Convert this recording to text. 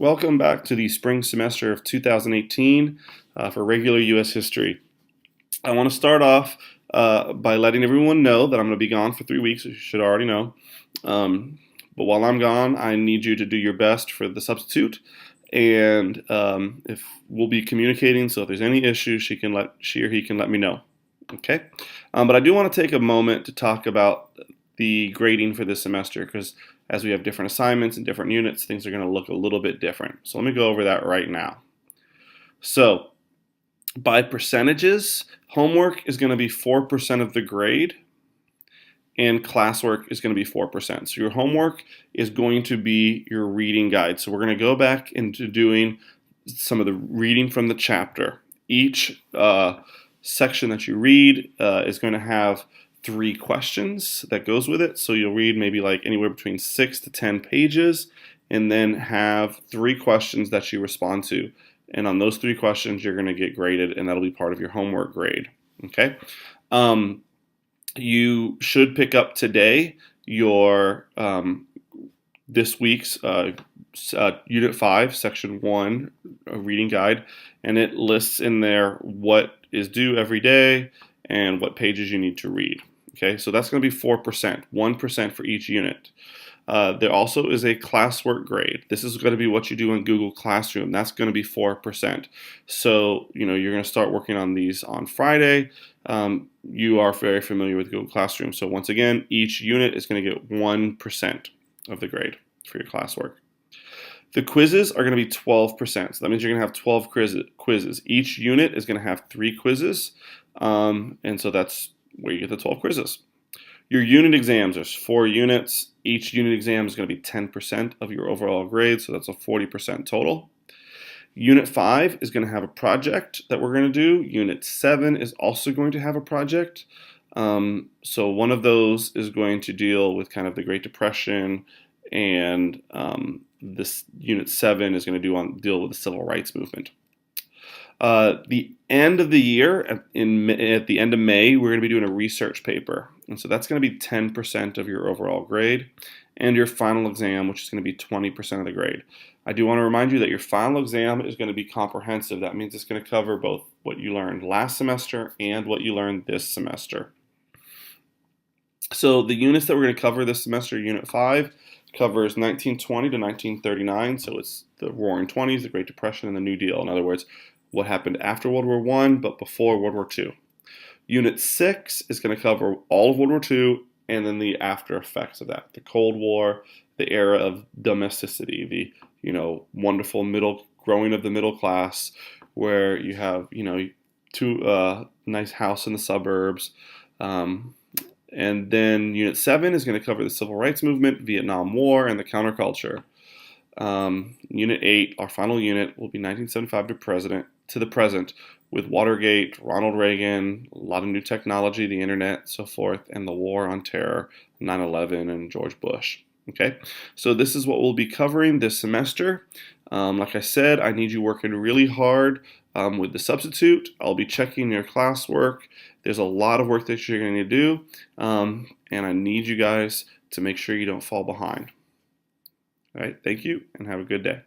Welcome back to the spring semester of 2018 for regular U.S. history. I want to start off by letting everyone know that I'm going to be gone for 3 weeks, as you should already know. But while I'm gone, I need you to do your best for the substitute. And if we'll be communicating, so if there's any issues, she or he can let me know. Okay? But I do want to take a moment to talk about the grading for this semester, because as we have different assignments and different units, things are going to look a little bit different. So let me go over that right now. So by percentages, homework is going to be 4% of the grade, and classwork is going to be 4%. So your homework is going to be your reading guide. So we're going to go back into doing some of the reading from the chapter. Each section that you read is going to have 3 questions that goes with it. So you'll read maybe like anywhere between 6 to 10 pages and then have 3 questions that you respond to. And on those 3 questions, you're going to get graded, and that'll be part of your homework grade. Okay? You should pick up today your this week's Unit 5, Section 1 reading guide, and it lists in there what is due every day and what pages you need to read. Okay, so that's going to be 4%, 1% for each unit. There also is a classwork grade. This is going to be what you do in Google Classroom. That's going to be 4%. So, you're going to start working on these on Friday. You are very familiar with Google Classroom. So once again, each unit is going to get 1% of the grade for your classwork. The quizzes are going to be 12%. So that means you're going to have 12 quizzes. Each unit is going to have 3 quizzes. And so that's where you get the 12 quizzes. Your unit exams, there's 4 units. Each unit exam is going to be 10% of your overall grade, so that's a 40% total. Unit 5 is going to have a project that we're going to do. Unit 7 is also going to have a project. So one of those is going to deal with kind of the Great Depression, and this Unit 7 is going to deal with the Civil Rights Movement. The end of the year, at the end of May, we're going to be doing a research paper. And so that's going to be 10% of your overall grade. And your final exam, which is going to be 20% of the grade. I do want to remind you that your final exam is going to be comprehensive. That means it's going to cover both what you learned last semester and what you learned this semester. So the units that we're going to cover this semester, Unit 5, covers 1920 to 1939. So it's the Roaring Twenties, the Great Depression, and the New Deal. In other words, what happened after World War I, but before World War II. Unit 6 is going to cover all of World War II and then the after effects of that. The Cold War, the era of domesticity, the wonderful growing of the middle class, where you have nice house in the suburbs. And then Unit 7 is going to cover the Civil Rights Movement, Vietnam War, and the counterculture. Unit 8, our final unit, will be 1975 to the present, with Watergate, Ronald Reagan, a lot of new technology, the internet, so forth, and the war on terror, 9/11, and George Bush. Okay, so this is what we'll be covering this semester. Like I said, I need you working really hard with the substitute. I'll be checking your classwork. There's a lot of work that you're going to do, and I need you guys to make sure you don't fall behind. All right, thank you, and have a good day.